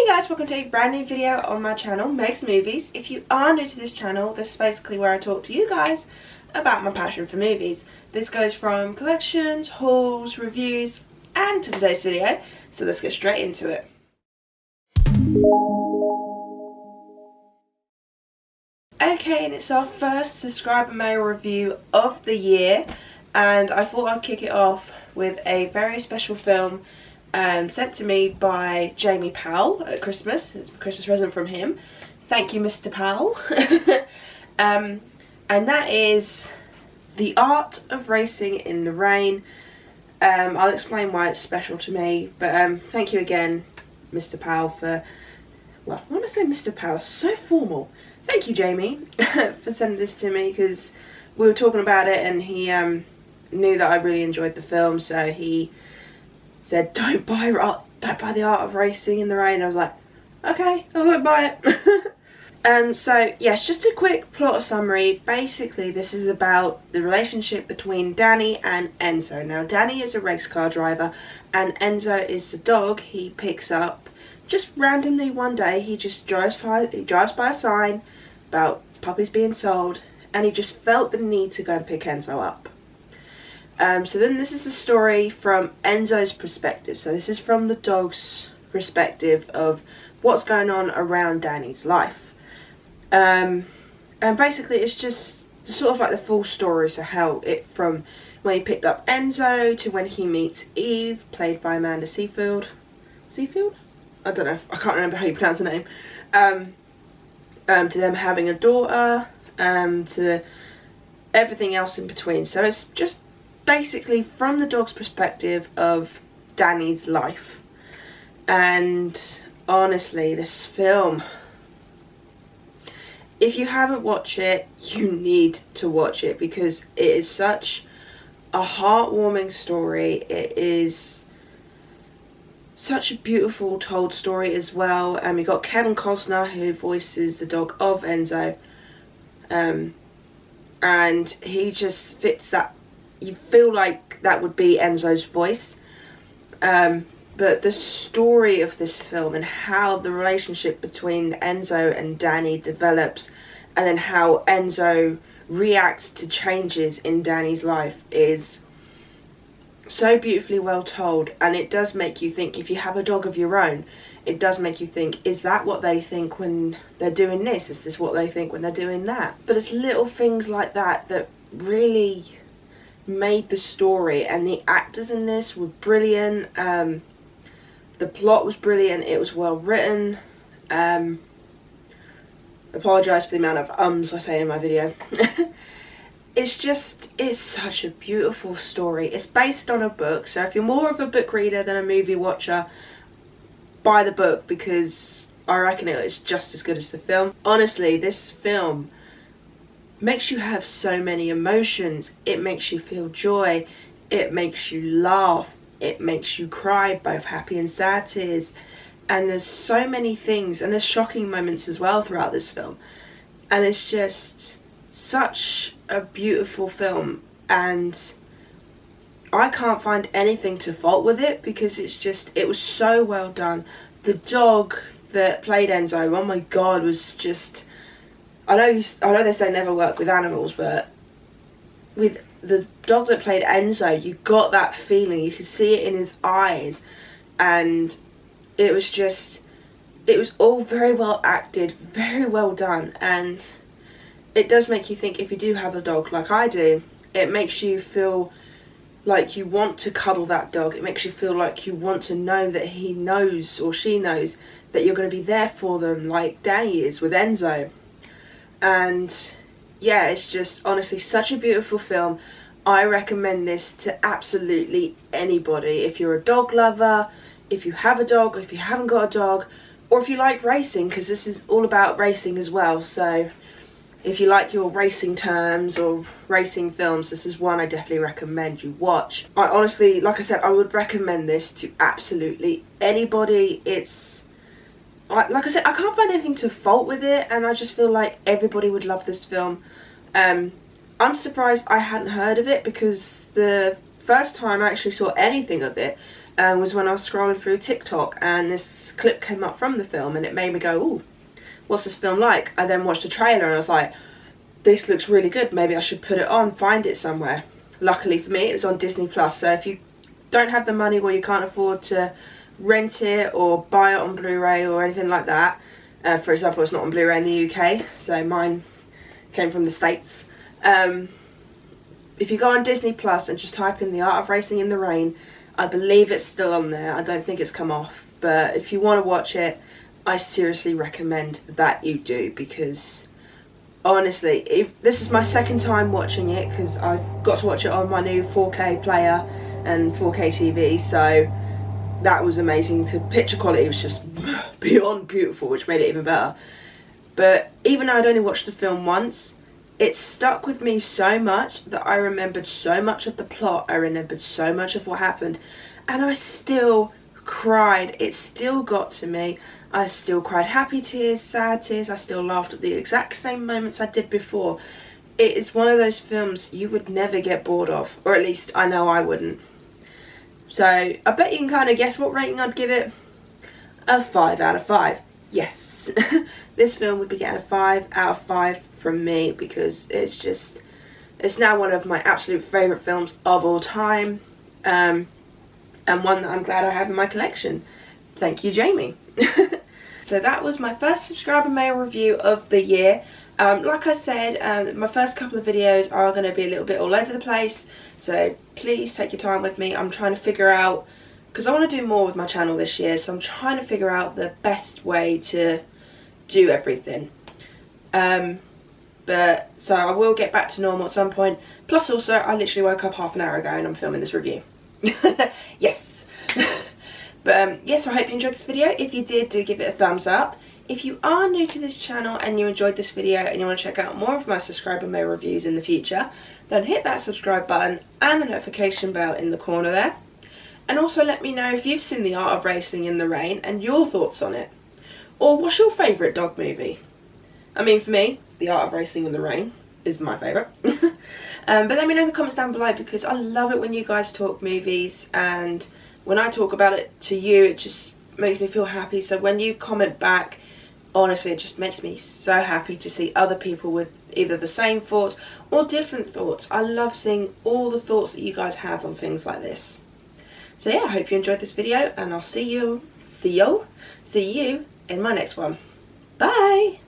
Hey guys, welcome to a brand new video on my channel, Meg's Movies. If you are new to this channel, this is basically where I talk to you guys about my passion for movies. This goes from collections, hauls, reviews, and to today's video, so let's get straight into it. Okay, and it's our first subscriber mail review of the year, and I thought I'd kick it off with a very special film sent to me by Jamie Powell at Christmas. It's a Christmas present from him. Thank you, Mr. Powell. And that is The Art of Racing in the Rain. I'll explain why it's special to me, but thank you again, Mr. Powell, for, well, when I say Mr. Powell, so formal. Thank you, Jamie, for sending this to me, because we were talking about it and he knew that I really enjoyed the film, so he said, don't buy The Art of Racing in the Rain. I was like, okay, I won't buy it. So yes, just a quick plot summary. Basically, this is about the relationship between Danny and Enzo. Now, Danny is a race car driver and Enzo is the dog he picks up just randomly one day. He just drives by a sign about puppies being sold, and he just felt the need to go and pick Enzo up. So then this is the story from Enzo's perspective. So this is from the dog's perspective of what's going on around Danny's life. And basically it's just sort of like the full story, so how it from when he picked up Enzo to when he meets Eve, played by Amanda Seyfield? I don't know, I can't remember how you pronounce the name. To them having a daughter, to everything else in between. So it's just basically from the dog's perspective of Danny's life. And honestly, this film, if you haven't watched it, you need to watch it, because it is such a heartwarming story. It is such a beautiful told story as well. We got Kevin Costner, who voices the dog of Enzo, and he just fits that. You feel like that would be Enzo's voice. But the story of this film and how the relationship between Enzo and Danny develops, and then how Enzo reacts to changes in Danny's life, is so beautifully well told. And it does make you think, if you have a dog of your own, it does make you think, is that what they think when they're doing this? Is this what they think when they're doing that? But it's little things like that that really made the story. And the actors in this were brilliant. The plot was brilliant. It was well written. Apologise for the amount of I say in my video. It's such a beautiful story. It's based on a book, so if you're more of a book reader than a movie watcher, buy the book, because I reckon it is just as good as the film. Honestly, this film makes you have so many emotions. It makes you feel joy, it makes you laugh, it makes you cry, both happy and sad tears. And there's so many things, and there's shocking moments as well throughout this film. And it's just such a beautiful film, and I can't find anything to fault with it, because it was so well done. The dog that played Enzo, oh my god, was just, I know they say never work with animals, but with the dog that played Enzo, you got that feeling. You could see it in his eyes, and it was all very well acted, very well done. And it does make you think, if you do have a dog like I do, it makes you feel like you want to cuddle that dog. It makes you feel like you want to know that he knows, or she knows, that you're going to be there for them, like Danny is with Enzo. And yeah, it's just honestly such a beautiful film. I recommend this to absolutely anybody. If you're a dog lover, if you have a dog, if you haven't got a dog, or if you like racing, because this is all about racing as well. So if you like your racing terms or racing films, this is one I definitely recommend you watch. I honestly, like I said, I would recommend this to absolutely anybody. It's, like I said, I can't find anything to fault with it, and I just feel like everybody would love this film. I'm surprised I hadn't heard of it, because the first time I actually saw anything of it, was when I was scrolling through TikTok and this clip came up from the film and it made me go, ooh, what's this film like? I then watched the trailer and I was like, this looks really good, maybe I should put it on, find it somewhere. Luckily for me, it was on Disney Plus, so if you don't have the money or you can't afford to rent it or buy it on Blu-ray or anything like that, for example, it's not on Blu-ray in the UK, so mine came from the States. If you go on Disney Plus and just type in The Art of Racing in the Rain, I believe it's still on there. I don't think it's come off, but if you want to watch it, I seriously recommend that you do, because honestly, if this is my second time watching it, because I've got to watch it on my new 4K player and 4K TV, so that was amazing. The picture quality was just beyond beautiful, which made it even better. But even though I'd only watched the film once, it stuck with me so much that I remembered so much of the plot, I remembered so much of what happened, and I still cried. It still got to me. I still cried happy tears, sad tears, I still laughed at the exact same moments I did before. It is one of those films you would never get bored of, or at least I know I wouldn't. So I bet you can kind of guess what rating I'd give it. A 5 out of 5. Yes. This film would be getting a 5 out of 5 from me, because it's now one of my absolute favourite films of all time, and one that I'm glad I have in my collection. Thank you, Jamie. So that was my first subscriber mail review of the year. Like I said, my first couple of videos are going to be a little bit all over the place, so please take your time with me. I'm trying to figure out, because I want to do more with my channel this year, so I'm trying to figure out the best way to do everything. But so I will get back to normal at some point. Plus also, I literally woke up half an hour ago and I'm filming this review. Yes. But yes, I hope you enjoyed this video. If you did, do give it a thumbs up. If you are new to this channel and you enjoyed this video and you want to check out more of my subscriber mail reviews in the future, then hit that subscribe button and the notification bell in the corner there. And also let me know if you've seen The Art of Racing in the Rain and your thoughts on it. Or what's your favourite dog movie? I mean, for me, The Art of Racing in the Rain is my favourite. But let me know in the comments down below, because I love it when you guys talk movies, and when I talk about it to you, it just makes me feel happy. So when you comment back, honestly, it just makes me so happy to see other people with either the same thoughts or different thoughts. I love seeing all the thoughts that you guys have on things like this. So yeah, I hope you enjoyed this video, and I'll see you in my next one. Bye!